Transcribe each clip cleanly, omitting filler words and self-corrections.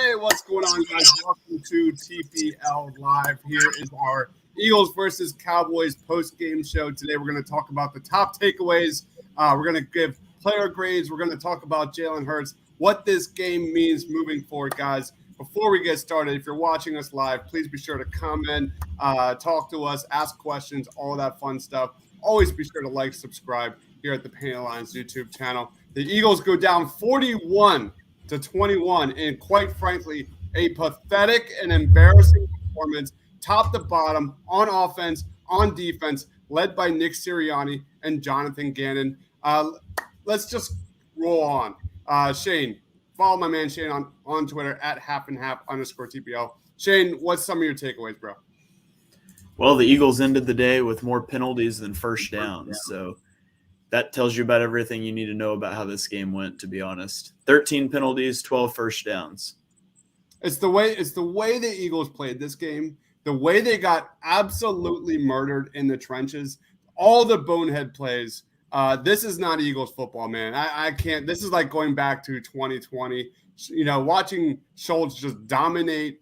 Hey, what's going on, guys? Welcome to TPL Live. Here is our Eagles versus Cowboys post-game show. Today, we're going to talk about the top takeaways. We're going to give player grades. We're going to talk about Jalen Hurts, what this game means moving forward, guys. Before we get started, if you're watching us live, please be sure to comment, talk to us, ask questions, all that fun stuff. Always be sure to like, subscribe here at the Paint Alliance YouTube channel. The Eagles go down 41-21 in, quite frankly, a pathetic and embarrassing performance, top to bottom, on offense, on defense, led by Nick Sirianni and Jonathan Gannon. Let's just roll on. Shane, follow my man Shane on Twitter at @halfandhalf_TPL. Shane, what's some of your takeaways, bro? Well, the Eagles ended the day with more penalties than first downs, so that tells you about everything you need to know about how this game went, to be honest. 13 penalties, 12 first downs. It's the way the Eagles played this game, the way they got absolutely murdered in the trenches, all the bonehead plays. This is not Eagles football, man. I can't. This is like going back to 2020. Watching Schultz just dominate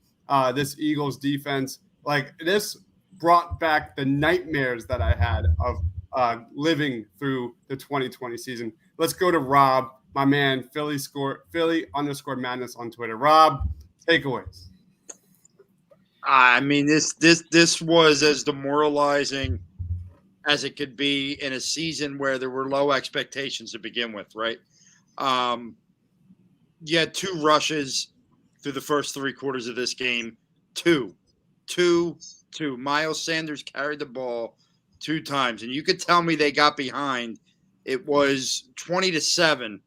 this Eagles defense, like this brought back the nightmares that I had of living through the 2020 season. Let's go to Rob, my man, Philly_Madness on Twitter. Rob, takeaways. I mean, this was as demoralizing as it could be in a season where there were low expectations to begin with, right? You had two rushes through the first three quarters of this game. Two. Miles Sanders carried the ball 2 times, and you could tell me they got behind. It was 20-7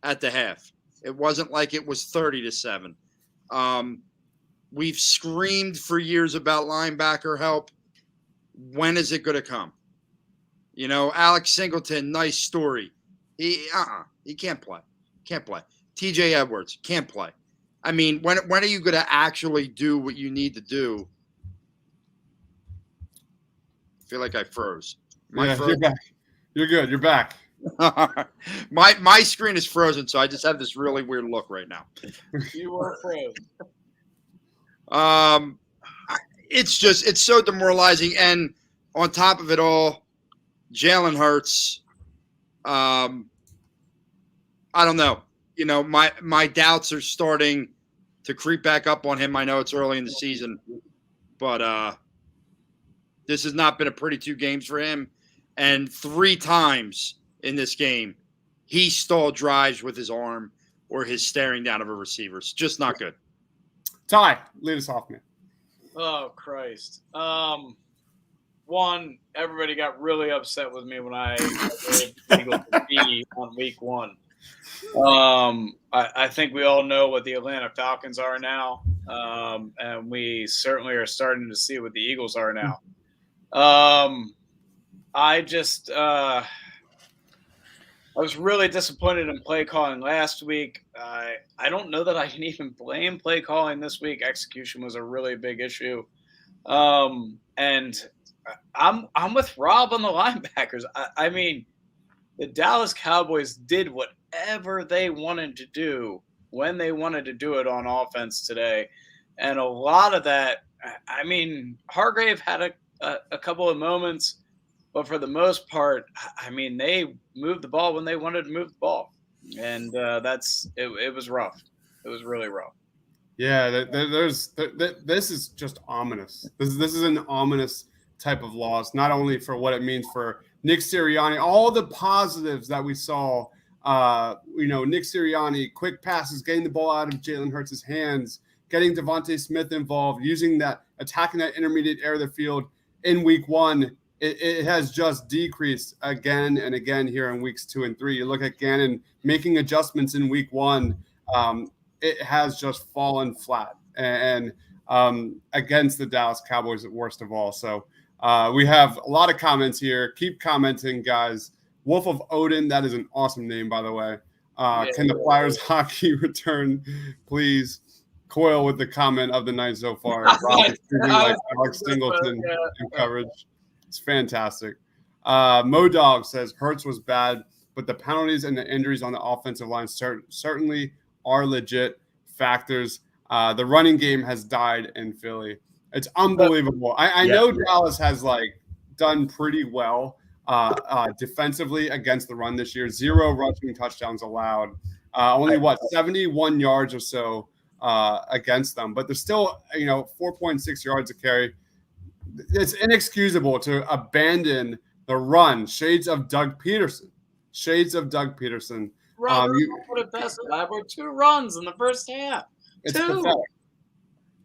at the half. It wasn't like it was 30-7. We've screamed for years about linebacker help. When is it going to come? Alex Singleton, nice story. He can't play. TJ Edwards can't play. I mean, when are you going to actually do what you need to do? I feel like I froze. You're back. You're good. You're back. My screen is frozen, so I just have this really weird look right now. You were frozen. It's so demoralizing, and on top of it all, Jalen Hurts. I don't know. My doubts are starting to creep back up on him. I know it's early in the season, but this has not been a pretty 2 games for him. And 3 times in this game, he stalled drives with his arm or his staring down of a receiver. It's just not good. Ty, lead us off, man. Oh, Christ. One, everybody got really upset with me when I gave Eagles a B on week 1. I think we all know what the Atlanta Falcons are now, and we certainly are starting to see what the Eagles are now. I was really disappointed in play calling last week. I don't know that I can even blame play calling this week. Execution was a really big issue. And I'm with Rob on the linebackers. I mean, the Dallas Cowboys did whatever they wanted to do when they wanted to do it on offense today. And a lot of that, I mean, Hargrave had a couple of moments, but for the most part, I mean, they moved the ball when they wanted to move the ball. And it was rough. It was really rough. Yeah, this is just ominous. This is an ominous type of loss, not only for what it means for Nick Sirianni, all the positives that we saw. Nick Sirianni, quick passes, getting the ball out of Jalen Hurts' hands, getting Devontae Smith involved, attacking that intermediate area of the field in week 1. It has just decreased again and again here in weeks 2 and 3. You look at Gannon making adjustments in week 1. It has just fallen flat and against the Dallas Cowboys at worst of all. So we have a lot of comments here. Keep commenting, guys. Wolf of Odin, that is an awesome name, by the way. Can the Flyers hockey return, please? Coyle with the comment of the night so far. Rob is treating like Alex Singleton in coverage. It's fantastic. Modog says Hurts was bad, but the penalties and the injuries on the offensive line certainly are legit factors. The running game has died in Philly. It's unbelievable. I know Dallas has done pretty well defensively against the run this year. 0 rushing touchdowns allowed. Only 71 yards or so against them, but they're still 4.6 yards a carry. It's inexcusable to abandon the run. Shades of Doug Peterson. Robert put it best. There were 2 runs in the first half. It's 2. pathetic.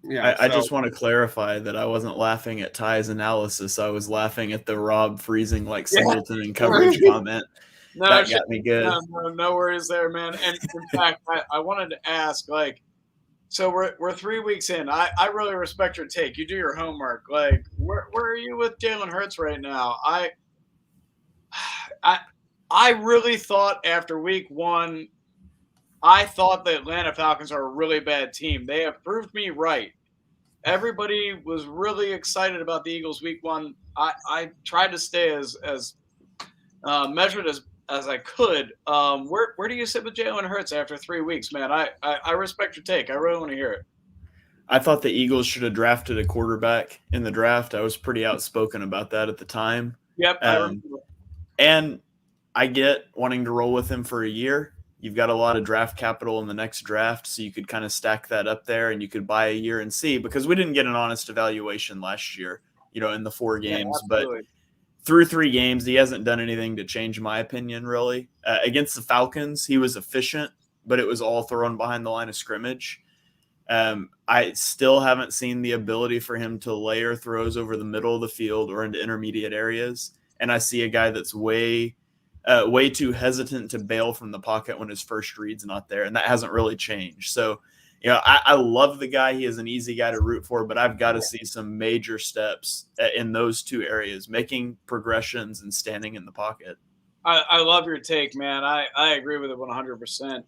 Yeah, I just want to clarify that I wasn't laughing at Ty's analysis. I was laughing at the Rob freezing like Singleton in coverage comment. No, that got me good. No worries there, man. And in fact, I wanted to ask, so we're 3 weeks in. I really respect your take. You do your homework. Where are you with Jalen Hurts right now? I really thought after week 1, I thought the Atlanta Falcons are a really bad team. They have proved me right. Everybody was really excited about the Eagles week 1. I tried to stay as measured as I could. Where do you sit with Jalen Hurts after 3 weeks, man? I respect your take. I really want to hear it. I thought the Eagles should have drafted a quarterback in the draft. I was pretty outspoken about that at the time. Yep. I remember. And I get wanting to roll with him for a year. You've got a lot of draft capital in the next draft, so you could kind of stack that up there and you could buy a year and see, because we didn't get an honest evaluation last year, in the 4 games. But through 3 games, he hasn't done anything to change my opinion, really. Against the Falcons, he was efficient, but it was all thrown behind the line of scrimmage. I still haven't seen the ability for him to layer throws over the middle of the field or into intermediate areas. And I see a guy that's way too hesitant to bail from the pocket when his first read's not there. And that hasn't really changed. So, I love the guy. He is an easy guy to root for, but I've got to see some major steps in those 2 areas, making progressions and standing in the pocket. I love your take, man. I agree with it 100%.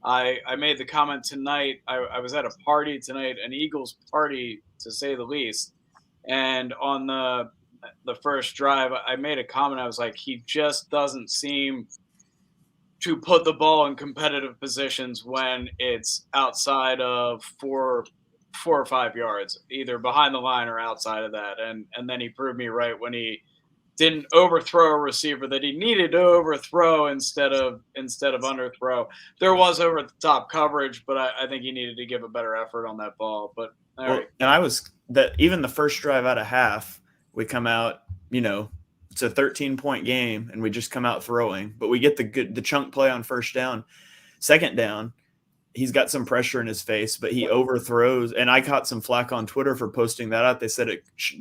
I made the comment tonight. I was at a party tonight, an Eagles party, to say the least. And on the first drive, I made a comment. I was like, he just doesn't seem to put the ball in competitive positions when it's outside of 4 or 5 yards, either behind the line or outside of that. And then he proved me right when he didn't overthrow a receiver that he needed to overthrow instead of underthrow. There was over the top coverage, but I think he needed to give a better effort on that ball. But right. And I was that even the first drive out of half, we come out, it's a 13-point game and we just come out throwing, but we get the chunk play on first down. Second down, he's got some pressure in his face, but he overthrows. And I caught some flack on Twitter for posting that out. They said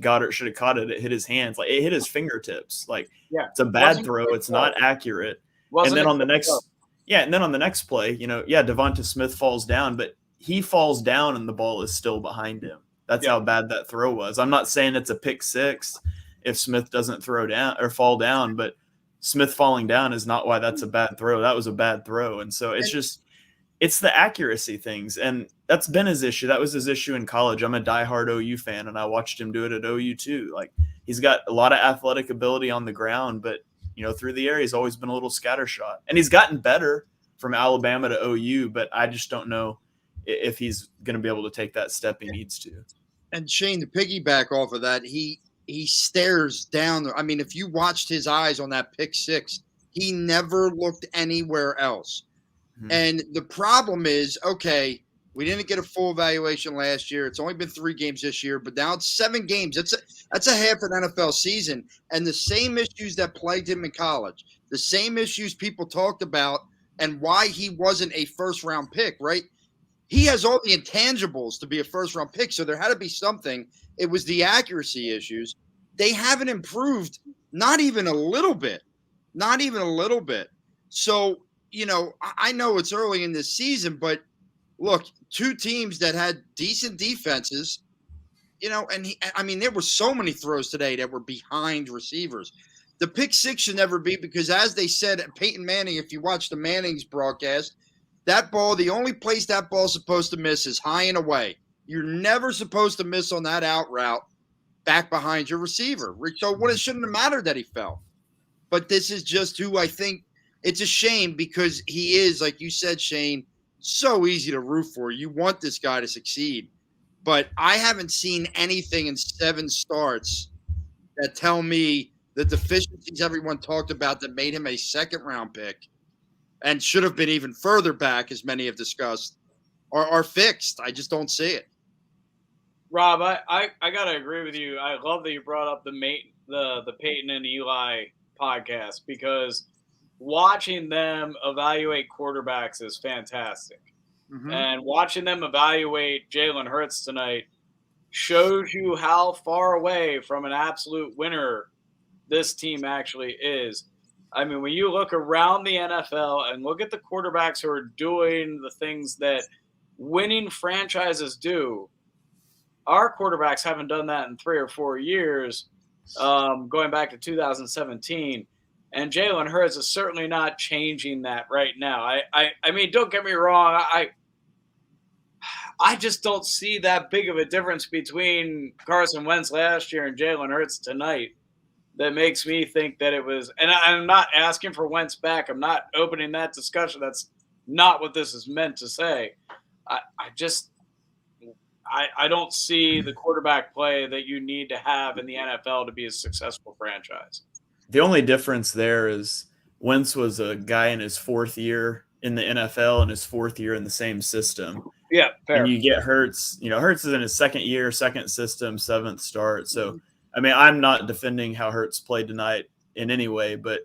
Goddard should have caught it. It hit his hands. It hit his fingertips. It's a bad throw. It's not accurate. And then on the next play, Devonta Smith falls down, but he falls down and the ball is still behind him. That's how bad that throw was. I'm not saying it's a pick 6 if Smith doesn't throw down or fall down, but Smith falling down is not why that's a bad throw. That was a bad throw. And so it's the accuracy things. And that's been his issue. That was his issue in college. I'm a diehard OU fan and I watched him do it at OU too. He's got a lot of athletic ability on the ground, but through the air, he's always been a little scattershot, and he's gotten better from Alabama to OU, but I just don't know if he's going to be able to take that step he needs to. And Shane, to piggyback off of that, he stares down. I mean, if you watched his eyes on that pick 6, he never looked anywhere else. Mm-hmm. And the problem is, okay, we didn't get a full evaluation last year. It's only been 3 games this year, but now it's 7 games. That's a half an NFL season. And the same issues that plagued him in college, the same issues people talked about and why he wasn't a first-round pick, right? He has all the intangibles to be a first-round pick, so there had to be something. It was the accuracy issues. They haven't improved, not even a little bit. Not even a little bit. So, I know it's early in this season, but look, 2 teams that had decent defenses, and there were so many throws today that were behind receivers. The pick 6 should never be, because as they said, Peyton Manning, if you watch the Manning's broadcast, that ball, the only place that ball's supposed to miss is high and away. You're never supposed to miss on that out route back behind your receiver. So it shouldn't have mattered that he fell. But this is just who I think it's a shame, because he is, like you said, Shane, so easy to root for. You want this guy to succeed. But I haven't seen anything in 7 starts that tell me the deficiencies everyone talked about that made him a second-round pick and should have been even further back, as many have discussed, are fixed. I just don't see it. Rob, I gotta agree with you. I love that you brought up the Peyton and Eli podcast, because watching them evaluate quarterbacks is fantastic. Mm-hmm. And watching them evaluate Jalen Hurts tonight shows you how far away from an absolute winner this team actually is. I mean, when you look around the NFL and look at the quarterbacks who are doing the things that winning franchises do, our quarterbacks haven't done that in 3 or 4 years, going back to 2017. And Jalen Hurts is certainly not changing that right now. I mean, don't get me wrong. I just don't see that big of a difference between Carson Wentz last year and Jalen Hurts tonight that makes me think that it was – and I'm not asking for Wentz back. I'm not opening that discussion. That's not what this is meant to say. I don't see the quarterback play that you need to have in the NFL to be a successful franchise. The only difference there is Wentz was a guy in his 4th year in the NFL and his 4th year in the same system. Yeah, fair. And you get Hurts. Hurts is in his 2nd year, 2nd system, 7th start. So, I mean, I'm not defending how Hurts played tonight in any way, but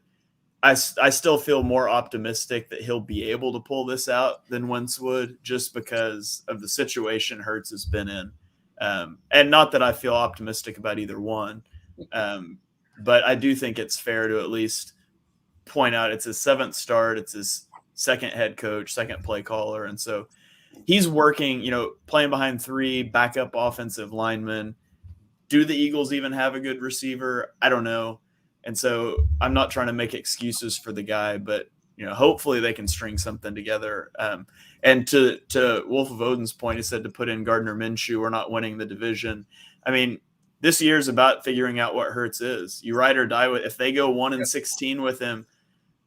I still feel more optimistic that he'll be able to pull this out than Wentz would, just because of the situation Hurts has been in. And not that I feel optimistic about either one, but I do think it's fair to at least point out it's his 7th start. It's his 2nd head coach, 2nd play caller. And so he's working, playing behind 3 backup offensive linemen. Do the Eagles even have a good receiver? I don't know. And so I'm not trying to make excuses for the guy, but, hopefully they can string something together. And to Wolf of Odin's point, he said to put in Gardner Minshew, we're not winning the division. I mean, this year's about figuring out what Hurts is. You ride or die with. If they go 1-16 with him,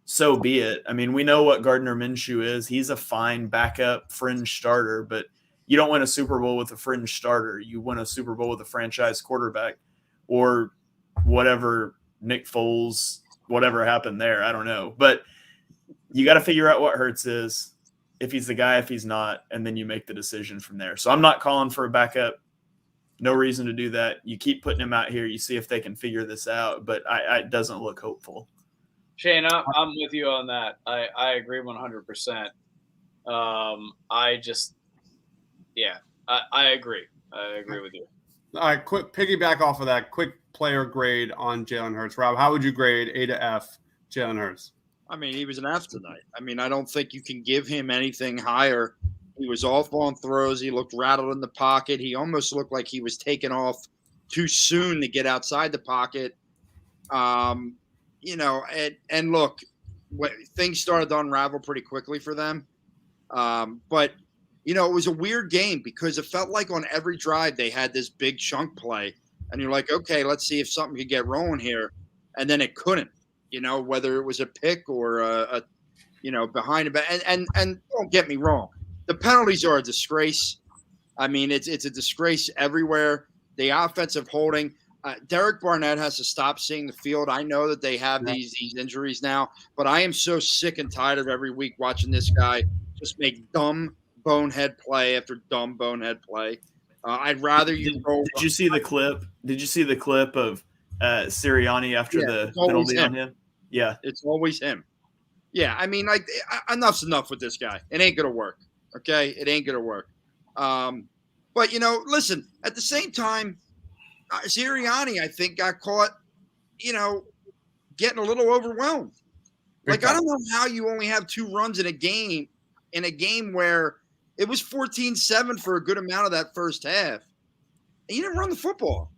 so be it. I mean, we know what Gardner Minshew is. He's a fine backup fringe starter, but you don't win a Super Bowl with a fringe starter. You win a Super Bowl with a franchise quarterback, or whatever, Nick Foles, whatever happened there. I don't know. But you got to figure out what Hurts is, if he's the guy, if he's not, and then you make the decision from there. So I'm not calling for a backup. No reason to do that. You keep putting him out here. You see if they can figure this out, but it doesn't look hopeful. Shane, I'm with you on that. I agree 100%. I agree. I agree with you. All right, quick piggyback off of that. Quick player grade on Jalen Hurts. Rob, how would you grade A to F Jalen Hurts? I mean, he was an F tonight. I mean, I don't think you can give him anything higher. He was off on throws. He looked rattled in the pocket. He almost looked like he was taken off too soon to get outside the pocket. And look, things started to unravel pretty quickly for them. But it was a weird game because it felt like on every drive they had this big chunk play. And you're like, okay, let's see if something could get rolling here. And then it couldn't, whether it was a pick or a behind it. And don't get me wrong. The penalties are a disgrace. I mean, it's a disgrace everywhere. The offensive holding. Derek Barnett has to stop seeing the field. I know that they have these injuries now, but I am so sick and tired of every week watching this guy just make dumb bonehead play after dumb bonehead play. I'd rather you roll. Did you see the clip? Did you see the clip of Sirianni after the penalty on him? Yeah, it's always him. Yeah, I mean, like enough's enough with this guy. It ain't gonna work. Okay, it ain't gonna work. But listen. At the same time, Sirianni, I think, got caught, getting a little overwhelmed. Like, I don't know how you only have 2 runs in a game where it was 14-7 for a good amount of that first half. And you didn't run the football.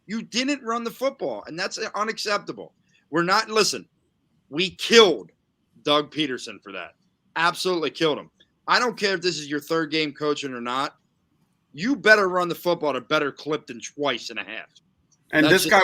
You didn't run the football, and that's unacceptable. We killed Doug Peterson for that. Absolutely killed him. I don't care if this is your 3rd game coaching or not. You better run the football at a better clip than twice and a half. And this guy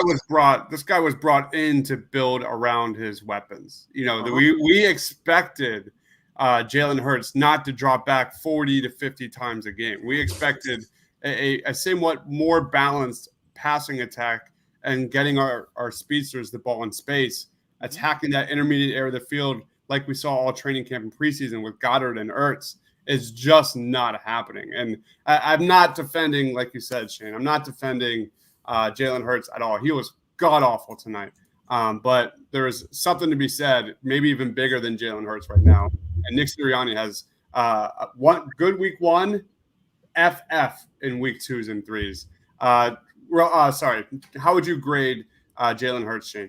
was brought in to build around his weapons. We expected Jalen Hurts not to drop back 40 to 50 times a game. We expected a somewhat more balanced passing attack and getting our speedsters the ball in space, attacking that intermediate area of the field like we saw all training camp and preseason with Goddard and Ertz is just not happening. And I'm not defending, like you said, Shane, I'm not defending Jalen Hurts at all. He was god-awful tonight. But there is something to be said, maybe even bigger than Jalen Hurts right now. And Nick Sirianni has one good week 1, FF in week 2s and 3s. Sorry, how would you grade Jalen Hurts, Shane?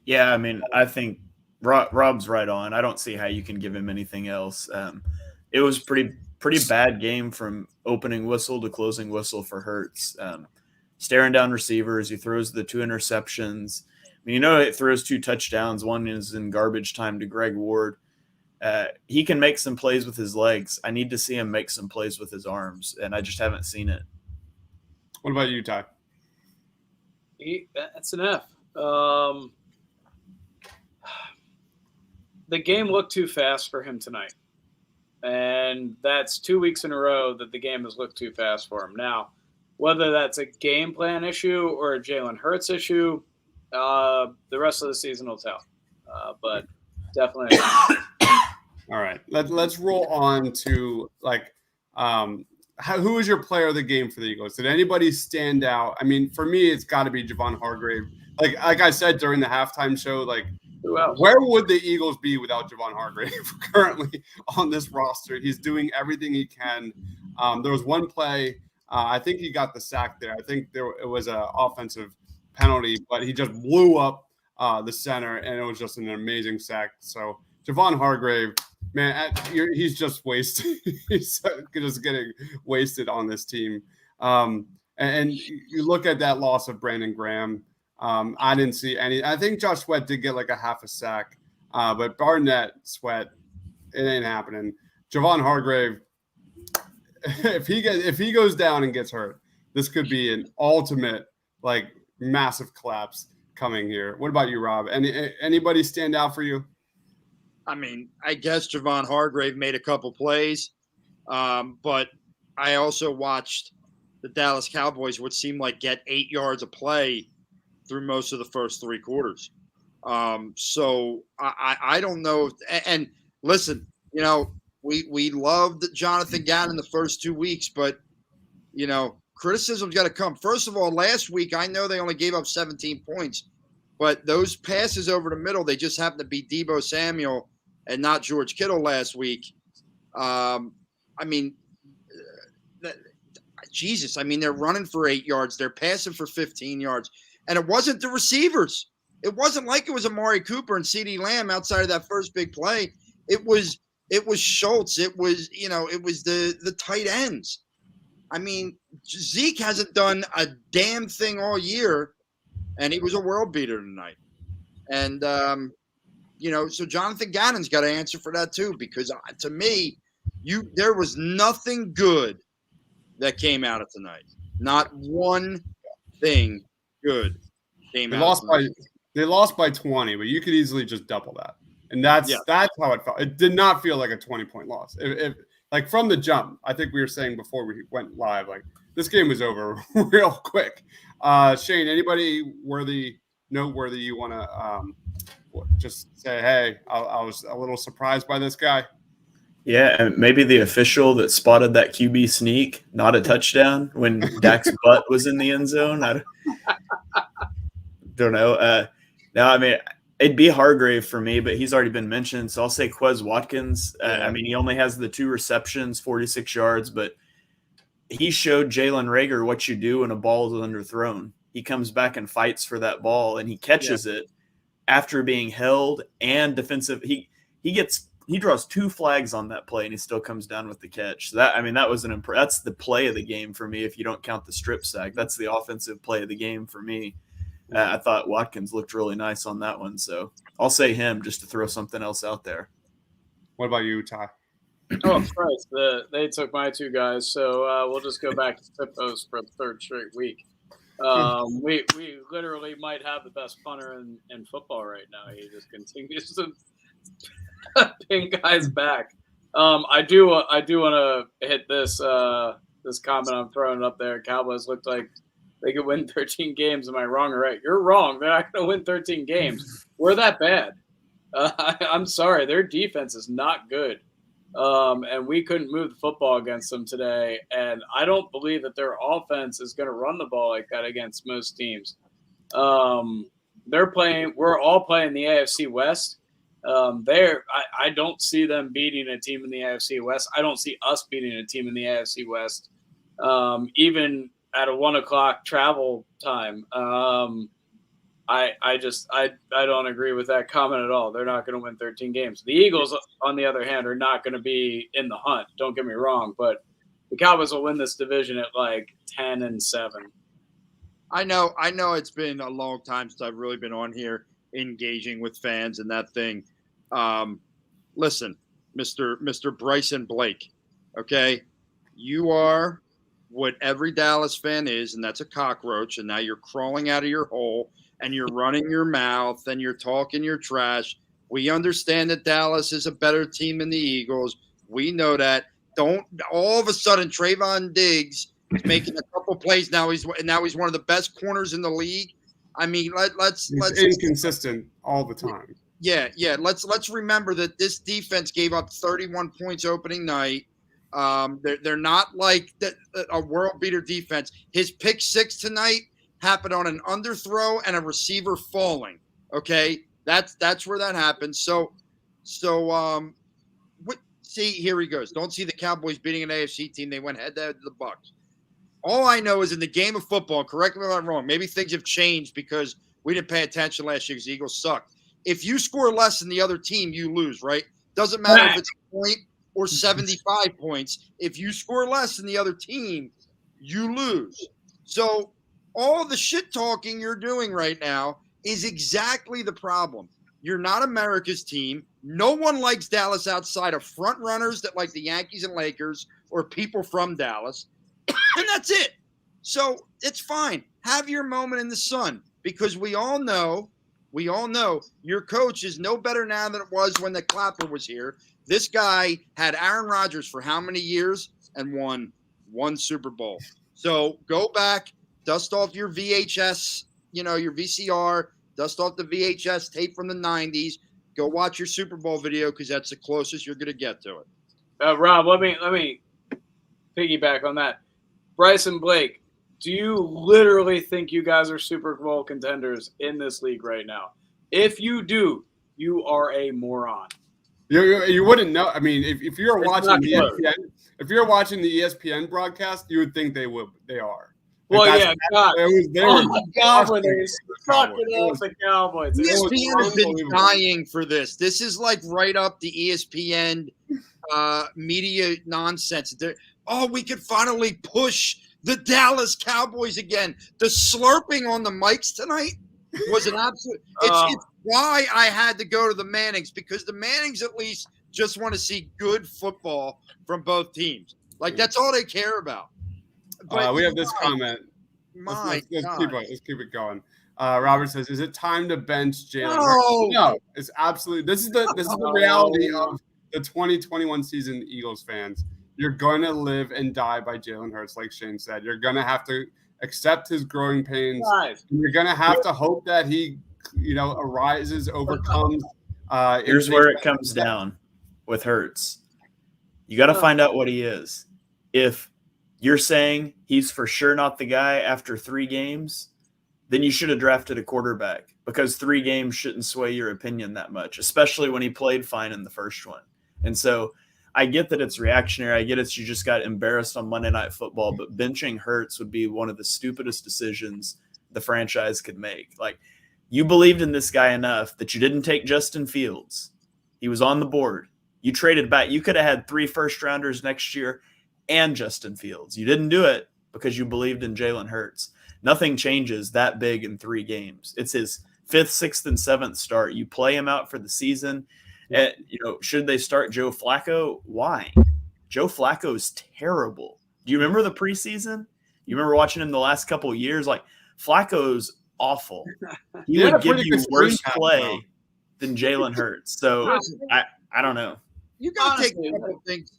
Yeah, I mean, I think Rob's right on. I don't see how you can give him anything else. It was pretty bad game from opening whistle to closing whistle for Hurts. Staring down receivers, he throws the 2 interceptions. I mean, it throws 2 touchdowns. One is in garbage time to Greg Ward. He can make some plays with his legs. I need to see him make some plays with his arms, and I just haven't seen it. What about you, Ty? That's an F. The game looked too fast for him tonight. And that's 2 weeks in a row that the game has looked too fast for him. Now, whether that's a game plan issue or a Jalen Hurts issue, the rest of the season will tell. But definitely. All right, let's roll on to who was your player of the game for the Eagles? Did anybody stand out? I mean, for me, it's got to be Javon Hargrave. Like I said during the halftime show, where would the Eagles be without Javon Hargrave currently on this roster? He's doing everything he can. There was one play. I think he got the sack there. I think it was an offensive penalty, but he just blew up the center, and it was just an amazing sack. So Javon Hargrave, man, he's just wasted. He's just getting wasted on this team. And you look at that loss of Brandon Graham. I didn't see any. I think Josh Sweat did get like a half a sack, but Barnett, Sweat, it ain't happening. Javon Hargrave, if he goes down and gets hurt, this could be an ultimate massive collapse coming here. What about you, Rob? Anybody stand out for you? I mean, I guess Javon Hargrave made a couple plays, but I also watched the Dallas Cowboys, what seemed like get 8 yards of play through most of the first 3 quarters. So I don't know. And listen, we loved Jonathan Gannon the first 2 weeks, but, criticism's got to come. First of all, last week, I know they only gave up 17 points, but those passes over the middle, they just happened to be Deebo Samuel and not George Kittle last week. Jesus, they're running for 8 yards. They're passing for 15 yards. And it wasn't the receivers. It wasn't like it was Amari Cooper and CeeDee Lamb outside of that first big play. It was Schultz. It was, it was the tight ends. Zeke hasn't done a damn thing all year, and he was a world beater tonight. And, so Jonathan Gannon's got to answer for that too, because to me, there was nothing good that came out of tonight. Not one thing good came out. They lost by 20, but you could easily just double that. And that's how it felt. It did not feel like a 20-point loss. If from the jump, I think we were saying before we went live, this game was over real quick. Shane, anybody noteworthy you want to just say, hey, I was a little surprised by this guy? Yeah, and maybe the official that spotted that QB sneak, not a touchdown, when Dak's butt was in the end zone. I don't know. It'd be Hargrave for me, but he's already been mentioned, so I'll say Quez Watkins. He only has the 2 receptions, 46 yards, but he showed Jalen Reagor what you do when a ball is underthrown. He comes back and fights for that ball, and he catches it after being held and defensive. He draws 2 flags on that play, and he still comes down with the catch. So that was that's the play of the game for me. If you don't count the strip sack, that's the offensive play of the game for me. I thought Watkins looked really nice on that one, so I'll say him just to throw something else out there. What about you, Ty? Oh, Christ. They took my 2 guys, so we'll just go back to Tipos for the 3rd straight week. We literally might have the best punter in football right now. He just continues to Pink guy's back. I do want to hit this this comment I'm throwing up there. Cowboys looked like they could win 13 games. Am I wrong or right? You're wrong. They're not going to win 13 games. We're that bad. I'm sorry. Their defense is not good. And we couldn't move the football against them today. And I don't believe that their offense is going to run the ball like that against most teams. We're all playing the AFC West. I don't see them beating a team in the AFC West. I don't see us beating a team in the AFC West, even at a 1:00 travel time. I don't agree with that comment at all. They're not going to win 13 games. The Eagles, on the other hand, are not going to be in the hunt. Don't get me wrong, but the Cowboys will win this division at like 10-7. I know it's been a long time since I've really been on here engaging with fans and that thing. Listen, Mr. Bryson Blake, okay? You are what every Dallas fan is, and that's a cockroach, and now you're crawling out of your hole, and you're running your mouth, and you're talking your trash. We understand that Dallas is a better team than the Eagles. We know that. Don't all of a sudden Trayvon Diggs is making a couple plays now. He's one of the best corners in the league. I mean, let's inconsistent all the time. Yeah. Let's remember that this defense gave up 31 points opening night. They're not like a world beater defense. His pick six tonight happened on an underthrow and a receiver falling. Okay, that's where that happened. So see, here he goes. Don't see the Cowboys beating an AFC team. They went head-to-head to the Bucs. All I know is in the game of football, correct me if I'm wrong, maybe things have changed because we didn't pay attention last year because the Eagles sucked. If you score less than the other team, you lose, right? Doesn't matter if it's a point or 75 points. If you score less than the other team, you lose. So all the shit talking you're doing right now is exactly the problem. You're not America's team. No one likes Dallas outside of front runners that like the Yankees and Lakers or people from Dallas. And that's it. So it's fine. Have your moment in the sun because we all know your coach is no better now than it was when the Clapper was here. This guy had Aaron Rodgers for how many years and won one Super Bowl. So go back, dust off your VHS, your VCR, dust off the VHS tape from the 90s. Go watch your Super Bowl video because that's the closest you're going to get to it. Rob, let me piggyback on that. Bryson Blake, do you literally think you guys are Super Bowl contenders in this league right now? If you do, you are a moron. You wouldn't know. I mean, if you're watching the ESPN broadcast, you would think they are. Well, yeah, God. God, when they sucked it off the Cowboys. ESPN has been dying for this. This is like right up the ESPN media nonsense. We could finally push the Dallas Cowboys again. The slurping on the mics tonight was an absolute it's why I had to go to the Mannings, because the Mannings at least just want to see good football from both teams. Like that's all they care about. But we have this comment. Let's keep it going. Robert says, "Is it time to bench Jalen?" No, it's absolutely. This is the reality of the 2021 season, Eagles fans. You're going to live and die by Jalen Hurts, like Shane said. You're going to have to accept his growing pains. Nice. And you're going to have to hope that he, arises, overcomes. Here's where it comes down with Hurts. You got to find out what he is. If you're saying he's for sure not the guy after 3 games, then you should have drafted a quarterback because 3 games shouldn't sway your opinion that much, especially when he played fine in the first one. And so I get that it's reactionary. I get it. You just got embarrassed on Monday Night Football, but benching Hurts would be one of the stupidest decisions the franchise could make. Like, you believed in this guy enough that you didn't take Justin Fields. He was on the board. You traded back. You could have had 3 first-rounders next year and Justin Fields. You didn't do it because you believed in Jalen Hurts. Nothing changes that big in 3 games. It's his 5th, 6th, and 7th start. You play him out for the season. Should they start Joe Flacco? Why? Joe Flacco is terrible. Do you remember the preseason? You remember watching him the last couple of years? Like, Flacco's awful. He would give you worse play than Jalen Hurts. So I don't know. You got to take Honestly, a couple things.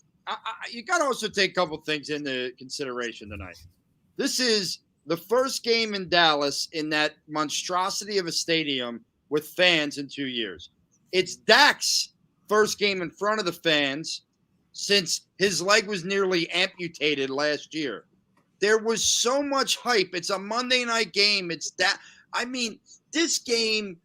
You got to also take a couple things into consideration tonight. This is the first game in Dallas in that monstrosity of a stadium with fans in 2 years. It's Dak's first game in front of the fans since his leg was nearly amputated last year. There was so much hype. It's a Monday night game. It's that. I mean, this game,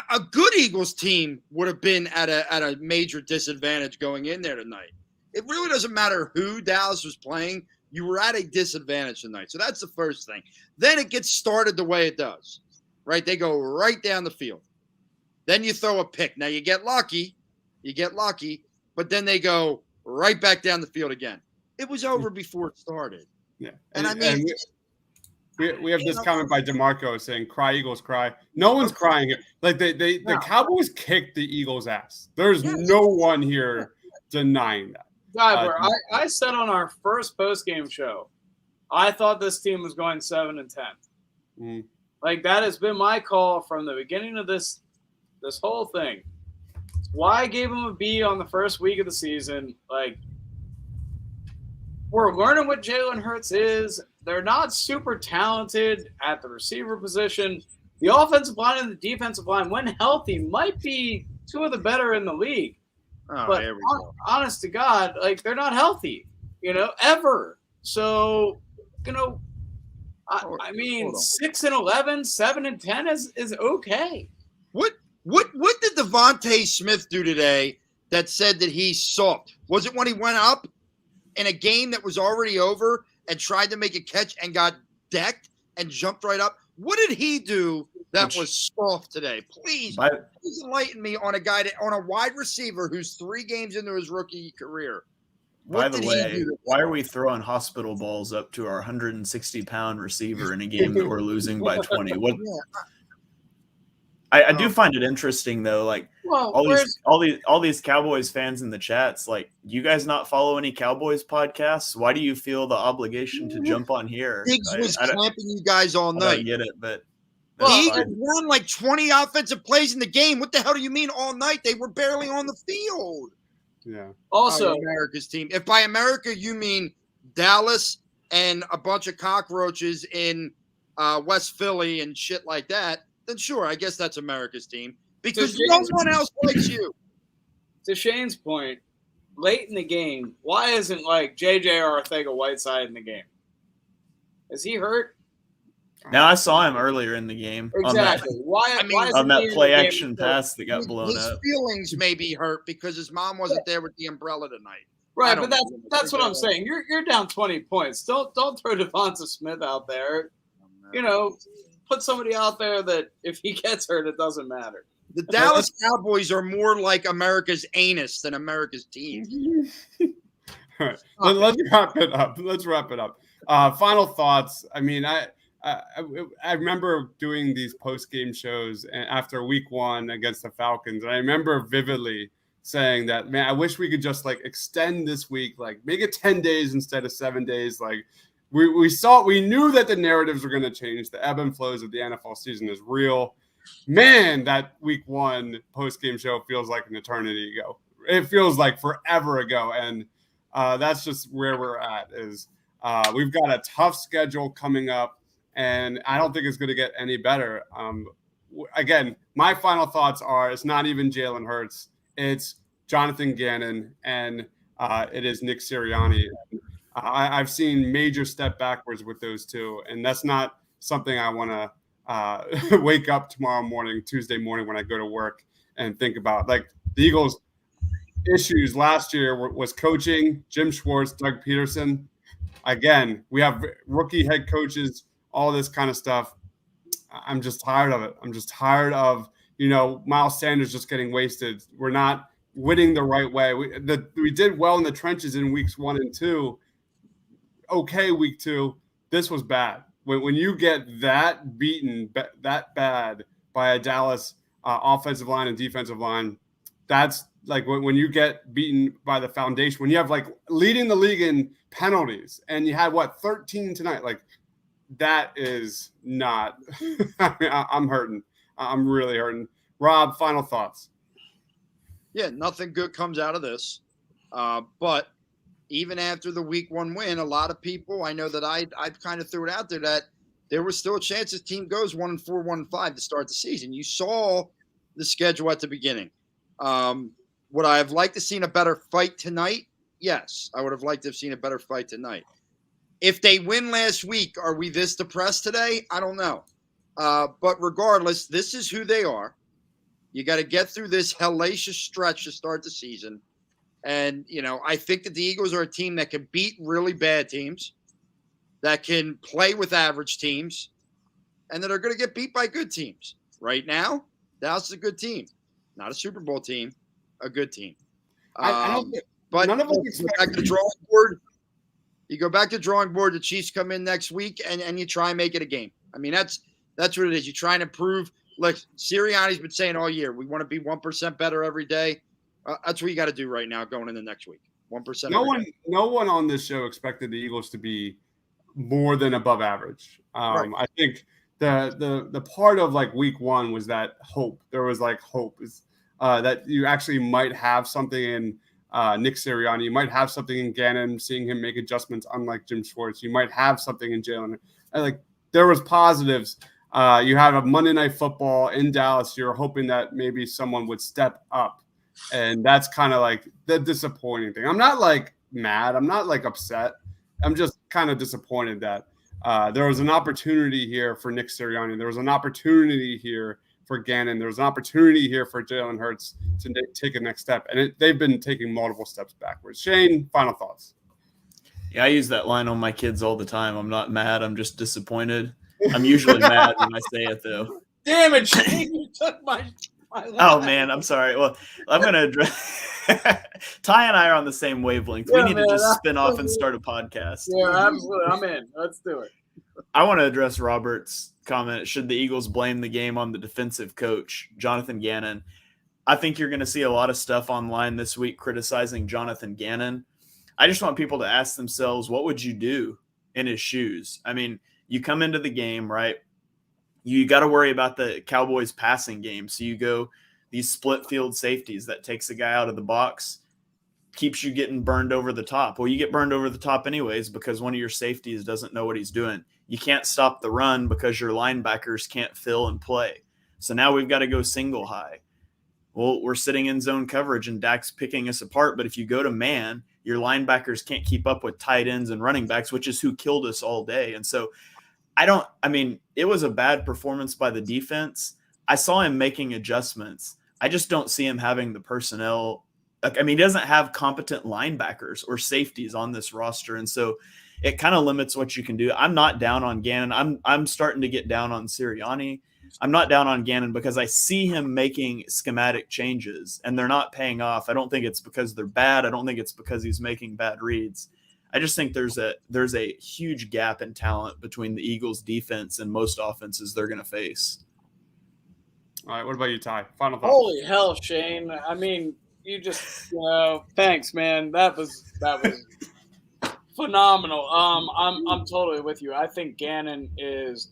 a good Eagles team would have been at a major disadvantage going in there tonight. It really doesn't matter who Dallas was playing. You were at a disadvantage tonight. So that's the first thing. Then it gets started the way it does, right? They go right down the field. Then you throw a pick. Now you get lucky, but then they go right back down the field again. It was over before it started. Yeah. And I mean, we have this comment by DeMarco saying, "Cry Eagles, cry." No one's crying here. Like the Cowboys kicked the Eagles' ass. There's no one here denying that. Guy, I said on our first post-game show, I thought this team was going 7-10. Mm. Like, that has been my call from the beginning of this whole thing. It's why I gave them a B on the first week of the season. Like, we're learning what Jalen Hurts is. They're not super talented at the receiver position. The offensive line and the defensive line, when healthy, might be two of the better in the league. oh, But there we go. honest to God, like, they're not healthy, ever. So, I mean, Hold on. 6-11, 7-10 is okay. What did Devontae Smith do today that said that he's soft? Was it when he went up in a game that was already over and tried to make a catch and got decked and jumped right up? What did he do that was soft today? Please enlighten me on on a wide receiver who's 3 games into his rookie career. By the way, why are we throwing hospital balls up to our 160-pound receiver in a game that we're losing by 20? What? I do find it interesting though, like all these Cowboys fans in the chats, like, you guys not follow any Cowboys podcasts? Why do you feel the obligation to jump on here? Diggs was clamping you guys all night. I get it, but The Eagles won like 20 offensive plays in the game. What the hell do you mean all night? They were barely on the field. Yeah. Also, America's team. If by America you mean Dallas and a bunch of cockroaches in West Philly and shit like that, then sure, I guess that's America's team because no one else likes you. To Shane's point, late in the game, why isn't like JJ Arcega-Whiteside in the game? Is he hurt? now I saw him earlier in the game Exactly. Why on that play action pass that got blown His up. feelings may be hurt because his mom wasn't there with the umbrella tonight. Right, but that's what I'm saying. You're down 20 points. Don't throw Devonta Smith out there. Put somebody out there that if he gets hurt, it doesn't matter. The Dallas Cowboys are more like America's anus than America's team. All right. Let's wrap it up. Final thoughts. I mean, I remember doing these post-game shows after week 1 against the Falcons. And I remember vividly saying that, man, I wish we could just like extend this week, like make it 10 days instead of 7 days. Like we knew that the narratives were going to change. The ebb and flows of the NFL season is real. Man, that week 1 post-game show feels like an eternity ago. It feels like forever ago. And that's just where we're at is we've got a tough schedule coming up. And I don't think it's going to get any better. Again, my final thoughts are it's not even Jalen Hurts. It's Jonathan Gannon and it is Nick Sirianni. I've seen major step backwards with those two. And that's not something I want to wake up Tuesday morning when I go to work and think about. Like the Eagles' issues last year was coaching, Jim Schwartz, Doug Peterson. Again, we have rookie head coaches, all this kind of stuff. I'm just tired of it. I'm just tired of, Miles Sanders just getting wasted. We're not winning the right way. We did well in the trenches in weeks 1 and 2. Okay, week 2. This was bad. When you get that beaten, that bad by a Dallas offensive line and defensive line, that's like when you get beaten by the foundation, when you have like leading the league in penalties and you had 13 tonight, like that is not, I mean, I'm hurting. I'm really hurting. Rob, final thoughts. Yeah, nothing good comes out of this. But even after the week 1 win, a lot of people, I know that I kind of threw it out there that there was still a chance this team goes 1-4, 1-5 to start the season. You saw the schedule at the beginning. Would I have liked to seen a better fight tonight? Yes, I would have liked to have seen a better fight tonight. If they win last week, are we this depressed today? I don't know. But regardless, this is who they are. You got to get through this hellacious stretch to start the season. And, I think that the Eagles are a team that can beat really bad teams, that can play with average teams, and that are going to get beat by good teams. Right now, Dallas is a good team. Not a Super Bowl team, a good team. I don't think, But none of us you go back to the drawing board. You go back to the drawing board. The Chiefs come in next week, and you try and make it a game. I mean, that's what it is. You try and improve. Like Sirianni's been saying all year, we want to be 1% better every day. That's what you got to do right now going into next week. 1%. No one on this show expected the Eagles to be more than above average. Right. I think the part of like week 1 was that hope. There was like hope is that you actually might have something in Nick Sirianni. You might have something in Gannon, seeing him make adjustments, unlike Jim Schwartz. You might have something in Jalen. Like there was positives. You had a Monday Night Football in Dallas. You're hoping that maybe someone would step up. And that's kind of like the disappointing thing. I'm not like mad. I'm not like upset. I'm just kind of disappointed that there was an opportunity here for Nick Sirianni. There was an opportunity here for Gannon. There was an opportunity here for Jalen Hurts to take a next step. And they've been taking multiple steps backwards. Shane, final thoughts. Yeah, I use that line on my kids all the time. I'm not mad. I'm just disappointed. I'm usually mad when I say it, though. Damn it, Shane, you took my Oh, man, I'm sorry. Well, I'm going to address – Ty and I are on the same wavelength. Yeah, we need man, to just spin off and start a podcast. Yeah, absolutely. I'm in. Let's do it. I want to address Robert's comment. Should the Eagles blame the game on the defensive coach, Jonathan Gannon? I think you're going to see a lot of stuff online this week criticizing Jonathan Gannon. I just want people to ask themselves, what would you do in his shoes? I mean, you come into the game, right? You got to worry about the Cowboys passing game. So you go these split field safeties that takes a guy out of the box, keeps you getting burned over the top. Well, you get burned over the top anyways because one of your safeties doesn't know what he's doing. You can't stop the run because your linebackers can't fill and play. So now we've got to go single high. Well, we're sitting in zone coverage and Dak's picking us apart. But if you go to man, your linebackers can't keep up with tight ends and running backs, which is who killed us all day. And so it was a bad performance by the defense. I saw him making adjustments. I just don't see him having the personnel. He doesn't have competent linebackers or safeties on this roster. And so it kind of limits what you can do. I'm not down on Gannon. I'm starting to get down on Sirianni. I'm not down on Gannon because I see him making schematic changes and they're not paying off. I don't think it's because they're bad. I don't think it's because he's making bad reads. I just think there's a huge gap in talent between the Eagles defense and most offenses they're going to face. All right, what about you, Ty? Final thoughts. Holy hell, Shane. I mean, you just thanks, man. That was phenomenal. I'm totally with you. I think Gannon is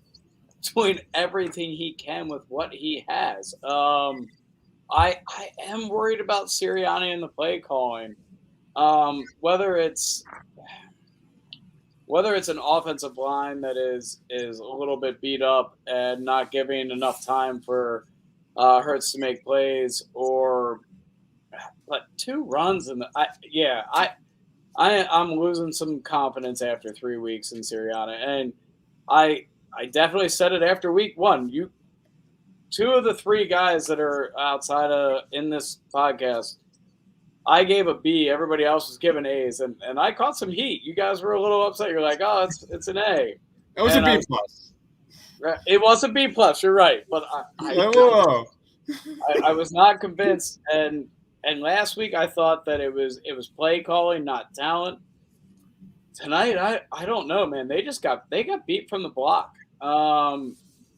doing everything he can with what he has. I am worried about Sirianni and the play calling. Whether it's an offensive line that is a little bit beat up and not giving enough time for Hurts to make plays, but 2 runs I'm losing some confidence after 3 weeks in Sirianni, and I definitely said it after week 1. 2 of the 3 guys that are outside of in this podcast, I gave a B. Everybody else was giving A's, and I caught some heat. You guys were a little upset. You're like, oh, it's an A. It was a B plus. It was a B plus. You're right, but I was not convinced. And last week I thought that it was play calling, not talent. Tonight I don't know, man. They got beat from the block.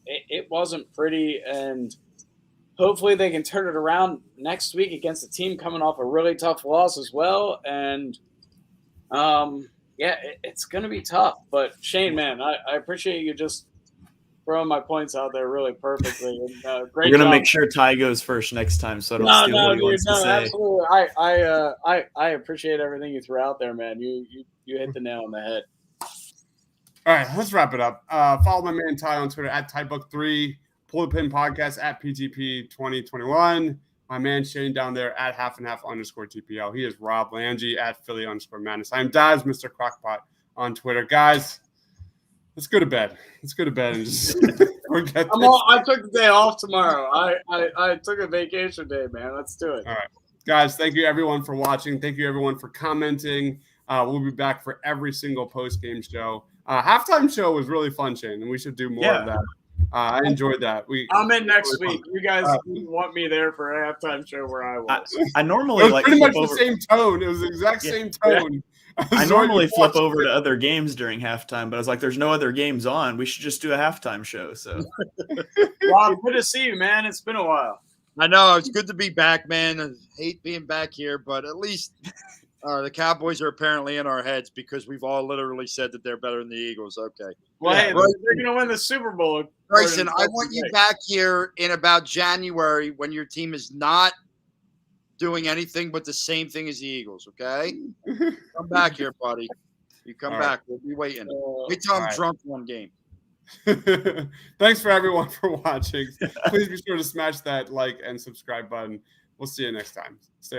It wasn't pretty, and hopefully they can turn it around next week against a team coming off a really tough loss as well. And it's going to be tough. But Shane, man, I appreciate you just throwing my points out there really perfectly. And, great We're gonna job. make sure Ty goes first next time, so I don't steal what he wants to say. Absolutely. I appreciate everything you threw out there, man. You hit the nail on the head. All right, let's wrap it up. Follow my man Ty on Twitter at TyBook3, Pull the Pin Podcast at PTP2021. My man Shane down there at _TPL. He is Rob Lange at Philly_Madness. I'm Daz, Mr. Crockpot on Twitter. Guys, let's go to bed. Let's go to bed and just forget this. I took the day off tomorrow. I took a vacation day, man. Let's do it. All right. Guys, thank you everyone for watching. Thank you everyone for commenting. We'll be back for every single post-game show. Halftime show was really fun, Shane, and we should do more of that. I enjoyed that. I'm in next week. You guys want me there for a halftime show where I was. I normally it was like pretty much flip the over. same tone. It was the exact same tone. I normally flip over to other games during halftime, but I was like, there's no other games on. We should just do a halftime show. So, Rob, good to see you, man. It's been a while. I know. It's good to be back, man. I hate being back here, but at least the Cowboys are apparently in our heads because we've all literally said that they're better than the Eagles. Okay. Well, hey, they're going to win the Super Bowl. Bryson, I want you back here in about January when your team is not doing anything but the same thing as the Eagles, okay? Come back here, buddy. You come back. We'll be waiting. Wait till I'm drunk one game. Thanks for everyone for watching. Please be sure to smash that like and subscribe button. We'll see you next time. Stay